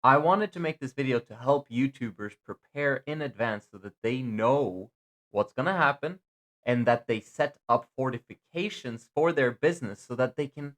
I wanted to make this video to help YouTubers prepare in advance so that they know what's going to happen and that they set up fortifications for their business so that they can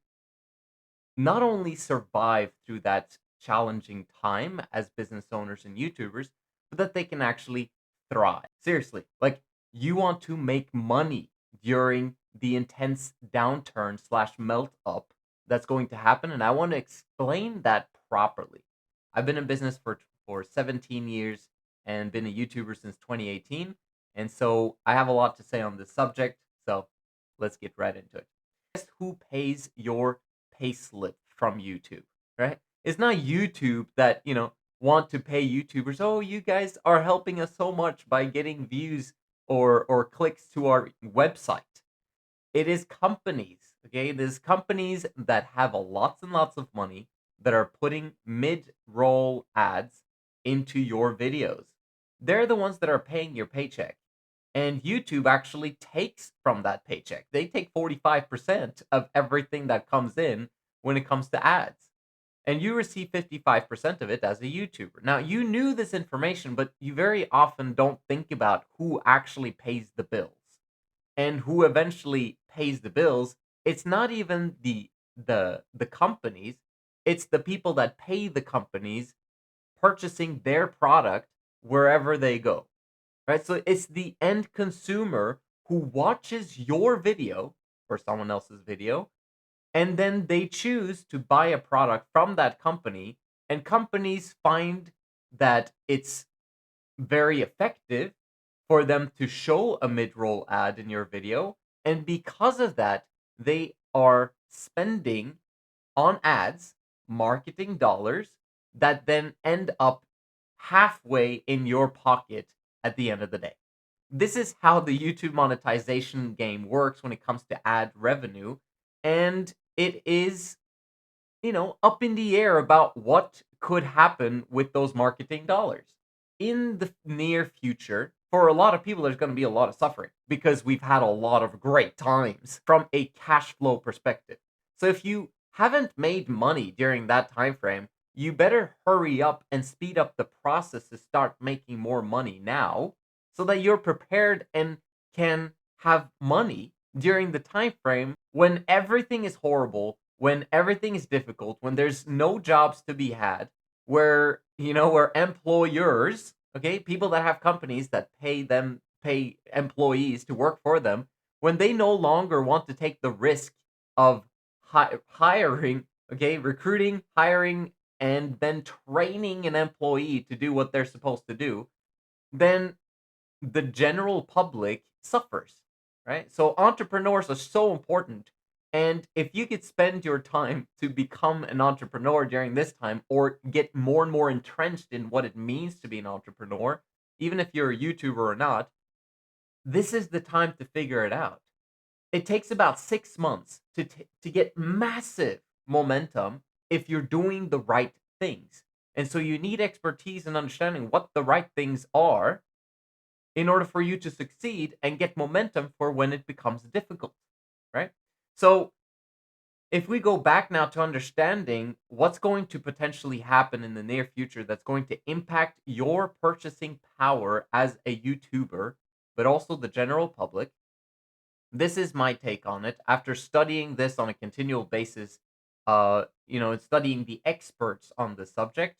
not only survive through that challenging time as business owners and YouTubers, but that they can actually thrive. Seriously, like you want to make money during the intense downturn slash melt up that's going to happen. And I want to explain that properly. I've been in business for 17 years and been a YouTuber since 2018. And so I have a lot to say on this subject. So let's get right into it. Guess who pays your payslip from YouTube, right? It's not YouTube that, want to pay YouTubers. Oh, you guys are helping us so much by getting views or clicks to our website. It is companies, okay? There's companies that have a lots and lots of money that are putting mid-roll ads into your videos. They're the ones that are paying your paycheck. And YouTube actually takes from that paycheck. They take 45% of everything that comes in when it comes to ads. And you receive 55% of it as a YouTuber. Now, you knew this information, but you very often don't think about who actually pays the bills and who eventually pays the bills. It's not even the companies, it's the people that pay the companies purchasing their product wherever they go, right? So it's the end consumer who watches your video or someone else's video, and then they choose to buy a product from that company, and companies find that it's very effective for them to show a mid-roll ad in your video, and because of that, they are spending on ads, marketing dollars that then end up halfway in your pocket at the end of the day. This is how the YouTube monetization game works when it comes to ad revenue. And it is, up in the air about what could happen with those marketing dollars. In the near future, for a lot of people, there's going to be a lot of suffering because we've had a lot of great times from a cash flow perspective. So if you haven't made money during that time frame, you better hurry up and speed up the process to start making more money now so that you're prepared and can have money during the time frame when everything is horrible, when everything is difficult, when there's no jobs to be had, where employers, okay, people that have companies that pay employees to work for them, when they no longer want to take the risk of hiring, okay, recruiting, hiring, and then training an employee to do what they're supposed to do, then the general public suffers, right? So entrepreneurs are so important. And if you could spend your time to become an entrepreneur during this time or get more and more entrenched in what it means to be an entrepreneur, even if you're a YouTuber or not, this is the time to figure it out. It takes about 6 months to get massive momentum if you're doing the right things. And so you need expertise and understanding what the right things are in order for you to succeed and get momentum for when it becomes difficult, right? So, if we go back now to understanding what's going to potentially happen in the near future that's going to impact your purchasing power as a YouTuber, but also the general public, this is my take on it after studying this on a continual basis, and studying the experts on the subject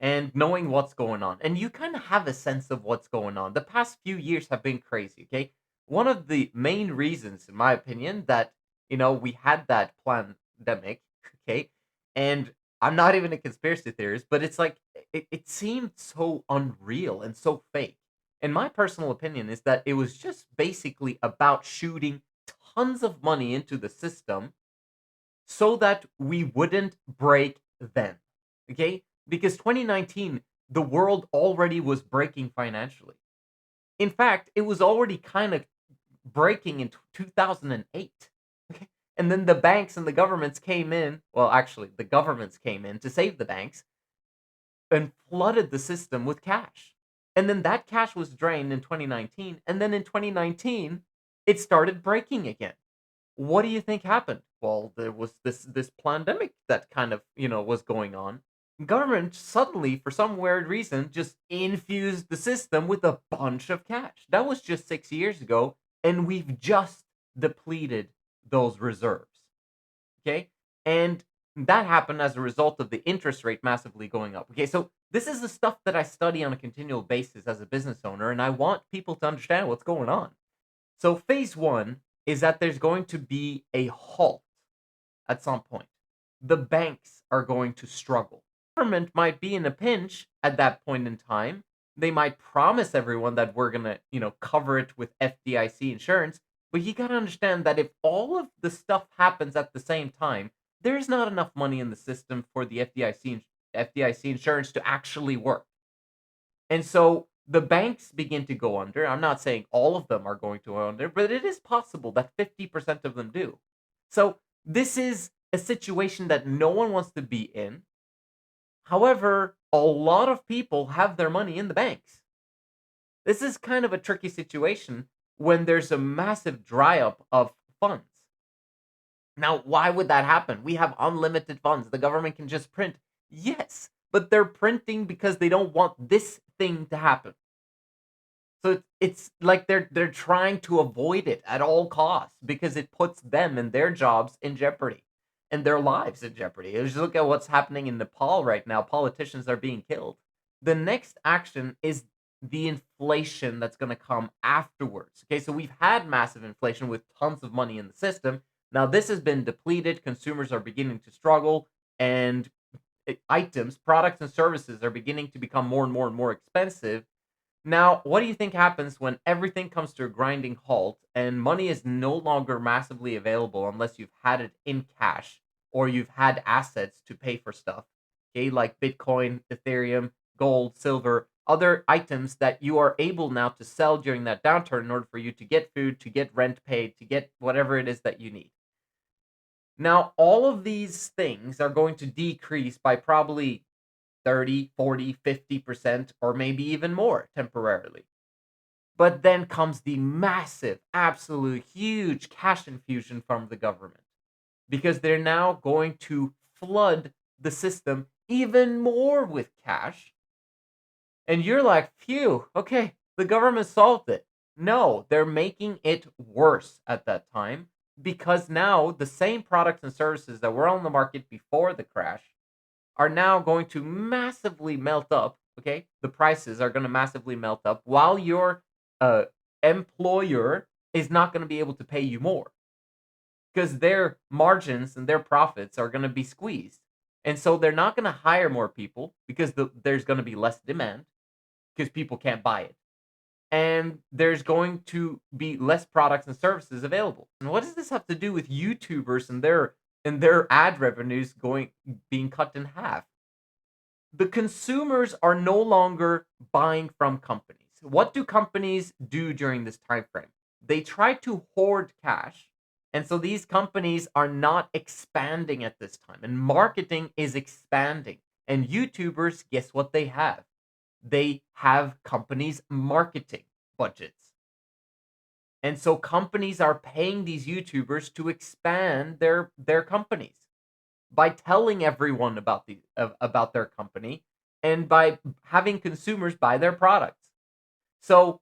and knowing what's going on. And you kind of have a sense of what's going on. The past few years have been crazy, okay? One of the main reasons, in my opinion, that, we had that pandemic, okay? And I'm not even a conspiracy theorist, but it's like, it seemed so unreal and so fake. And my personal opinion is that it was just basically about shooting tons of money into the system so that we wouldn't break then. Okay? Because 2019, the world already was breaking financially. In fact, it was already kind of breaking in 2008. Okay? And then the banks and the governments came in. Well, actually, the governments came in to save the banks and flooded the system with cash. And then that cash was drained in 2019. And then in 2019, it started breaking again. What do you think happened? Well, there was this pandemic that kind of, was going on. Government suddenly, for some weird reason, just infused the system with a bunch of cash. That was just 6 years ago, and we've just depleted those reserves. Okay. And that happened as a result of the interest rate massively going up. Okay. So this is the stuff that I study on a continual basis as a business owner, and I want people to understand what's going on. So phase one is that there's going to be a halt at some point. The banks are going to struggle. Government might be in a pinch at that point in time. They might promise everyone that we're going to, cover it with FDIC insurance, but you got to understand that if all of the stuff happens at the same time, there's not enough money in the system for the FDIC insurance to actually work. And so the banks begin to go under. I'm not saying all of them are going to go under, but it is possible that 50% of them do. So this is a situation that no one wants to be in. However, a lot of people have their money in the banks. This is kind of a tricky situation when there's a massive dry up of funds. Now, why would that happen? We have unlimited funds. The government can just print. Yes, but they're printing because they don't want this thing to happen. So it's like they're trying to avoid it at all costs because it puts them and their jobs in jeopardy and their lives in jeopardy. Just look at what's happening in Nepal right now. Politicians are being killed. The next action is the inflation that's going to come afterwards. Okay, so we've had massive inflation with tons of money in the system. Now this has been depleted. Consumers are beginning to struggle, and items, products, and services are beginning to become more and more and more expensive. Now, what do you think happens when everything comes to a grinding halt and money is no longer massively available unless you've had it in cash or you've had assets to pay for stuff? Okay, like Bitcoin, Ethereum, gold, silver, other items that you are able now to sell during that downturn in order for you to get food, to get rent paid, to get whatever it is that you need. Now, all of these things are going to decrease by probably 30, 40, 50%, or maybe even more temporarily. But then comes the massive, absolute, huge cash infusion from the government because they're now going to flood the system even more with cash. And you're like, phew, okay, the government solved it. No, they're making it worse at that time because now the same products and services that were on the market before the crash are now going to massively melt up. Okay, the prices are going to massively melt up while your uh, employer is not going to be able to pay you more because their margins and their profits are going to be squeezed, and so they're not going to hire more people because there's going to be less demand because people can't buy it, and there's going to be less products and services available. And what does this have to do with YouTubers and their ad revenues going being cut in half? The consumers are no longer buying from companies. What do companies do during this time frame? They try to hoard cash. And so these companies are not expanding at this time. And marketing is expanding. And YouTubers, guess what they have? They have companies' marketing budgets. And so companies are paying these YouTubers to expand their companies by telling everyone about their company and by having consumers buy their products. So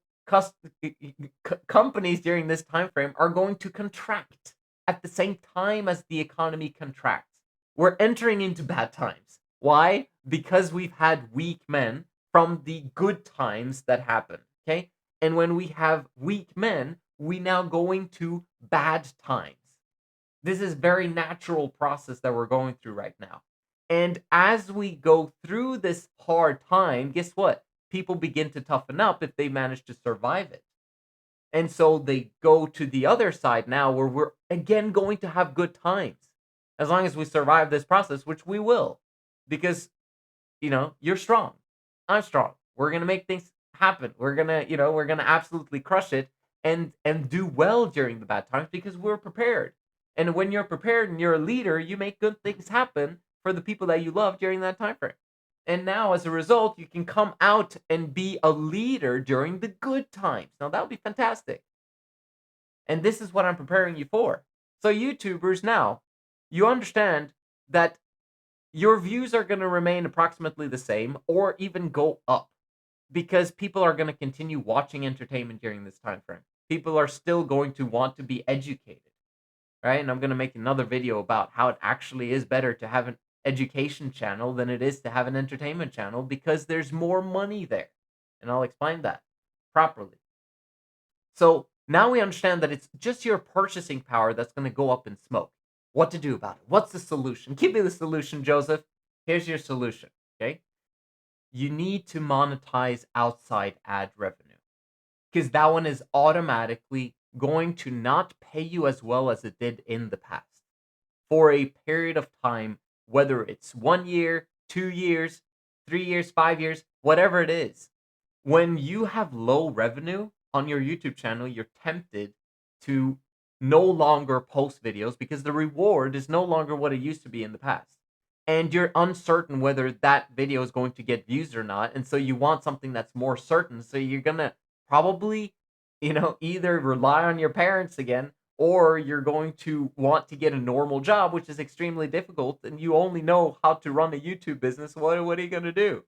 companies during this time frame are going to contract at the same time as the economy contracts. We're entering into bad times. Why? Because we've had weak men from the good times that happen. Okay? And when we have weak men, we now go into bad times. This is very natural process that we're going through right now. And as we go through this hard time, guess what? People begin to toughen up if they manage to survive it. And so they go to the other side now where we're again going to have good times as long as we survive this process, which we will. Because, you're strong. I'm strong. We're going to make things happen. We're going to absolutely crush it and do well during the bad times because we're prepared. And when you're prepared and you're a leader, you make good things happen for the people that you love during that time frame. And now, as a result, you can come out and be a leader during the good times. Now, that would be fantastic. And this is what I'm preparing you for. So, YouTubers, now, you understand that your views are going to remain approximately the same or even go up because people are going to continue watching entertainment during this time frame. People are still going to want to be educated, right? And I'm going to make another video about how it actually is better to have an education channel than it is to have an entertainment channel because there's more money there. And I'll explain that properly. So now we understand that it's just your purchasing power that's going to go up in smoke. What to do about it? What's the solution? Give me the solution, Joseph. Here's your solution. Okay. You need to monetize outside ad revenue because that one is automatically going to not pay you as well as it did in the past for a period of time, whether it's 1 year, 2 years, 3 years, 5 years, whatever it is. When you have low revenue on your YouTube channel, you're tempted to no longer post videos because the reward is no longer what it used to be in the past. And you're uncertain whether that video is going to get views or not. And so you want something that's more certain. So you're going to probably, either rely on your parents again or you're going to want to get a normal job, which is extremely difficult. And you only know how to run a YouTube business. What are you going to do?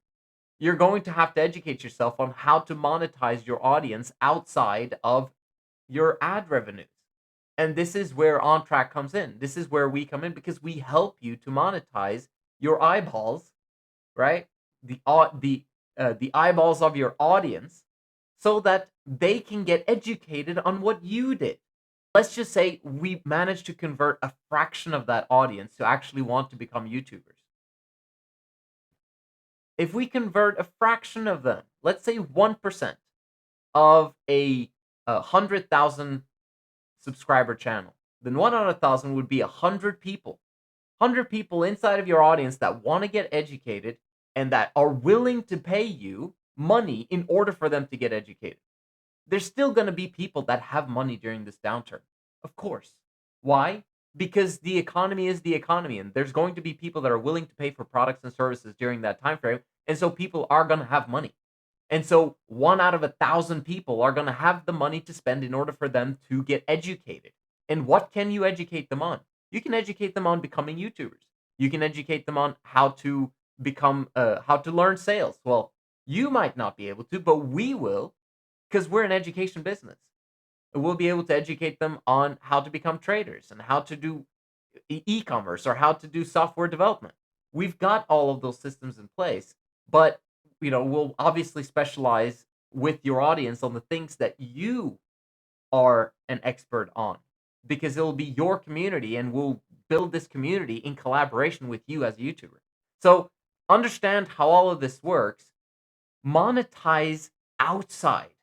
You're going to have to educate yourself on how to monetize your audience outside of your ad revenues. And this is where OnTrack comes in. This is where we come in because we help you to monetize your eyeballs, right? The eyeballs of your audience so that they can get educated on what you did. Let's just say we managed to convert a fraction of that audience to actually want to become YouTubers. If we convert a fraction of them, let's say 1% of a 100,000 subscriber channel, then 100,000 would be 100 people. 100 people inside of your audience that want to get educated and that are willing to pay you money in order for them to get educated. There's still going to be people that have money during this downturn. Of course. Why? Because the economy is the economy and there's going to be people that are willing to pay for products and services during that time frame, and so people are going to have money. And so 1 out of 1,000 people are going to have the money to spend in order for them to get educated. And what can you educate them on? You can educate them on becoming YouTubers. You can educate them on how to how to learn sales. Well, you might not be able to, but we will, because we're an education business. We'll be able to educate them on how to become traders and how to do e-commerce or how to do software development. We've got all of those systems in place, but we'll obviously specialize with your audience on the things that you are an expert on because it'll be your community and we'll build this community in collaboration with you as a YouTuber. So understand how all of this works. Monetize outside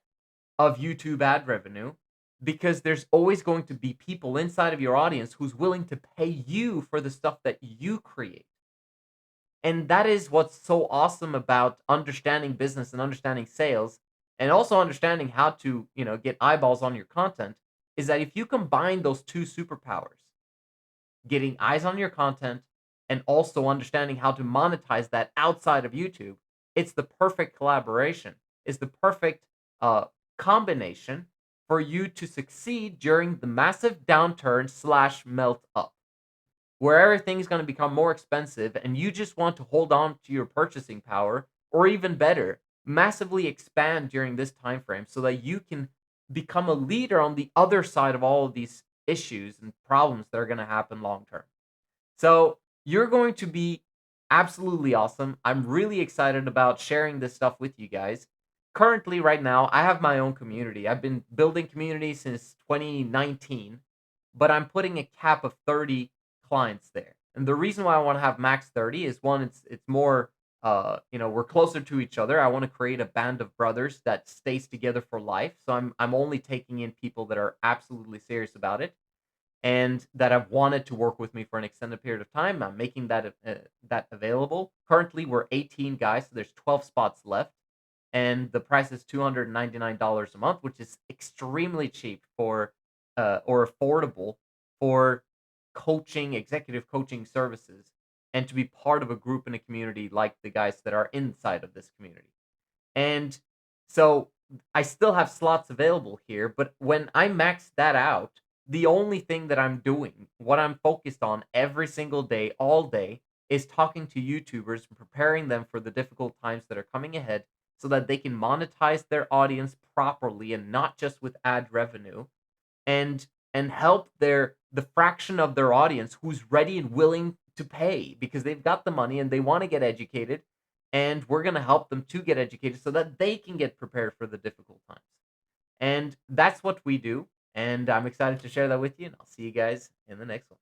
of YouTube ad revenue because there's always going to be people inside of your audience who's willing to pay you for the stuff that you create. And that is what's so awesome about understanding business and understanding sales and also understanding how to, get eyeballs on your content is that if you combine those two superpowers, getting eyes on your content and also understanding how to monetize that outside of YouTube, it's the perfect collaboration. It's the perfect combination for you to succeed during the massive downturn / melt up where everything's going to become more expensive and you just want to hold on to your purchasing power or even better, massively expand during this time frame so that you can become a leader on the other side of all of these issues and problems that are going to happen long term. So, you're going to be absolutely awesome. I'm really excited about sharing this stuff with you guys. Currently right now, I have my own community. I've been building community since 2019, but I'm putting a cap of 30 clients there. And the reason why I want to have max 30 is one, it's more we're closer to each other. I want to create a band of brothers that stays together for life. So I'm only taking in people that are absolutely serious about it and that have wanted to work with me for an extended period of time. I'm making that available. Currently, we're 18 guys, so there's 12 spots left, and the price is $299 a month, which is extremely cheap for or affordable for executive coaching services, and to be part of a group in a community like the guys that are inside of this community. And so I still have slots available here, but when I max that out, the only thing that I'm doing, what I'm focused on every single day, all day, is talking to YouTubers and preparing them for the difficult times that are coming ahead so that they can monetize their audience properly and not just with ad revenue, and help the fraction of their audience who's ready and willing to pay because they've got the money and they want to get educated, and we're going to help them to get educated so that they can get prepared for the difficult times. And that's what we do, and I'm excited to share that with you, and I'll see you guys in the next one.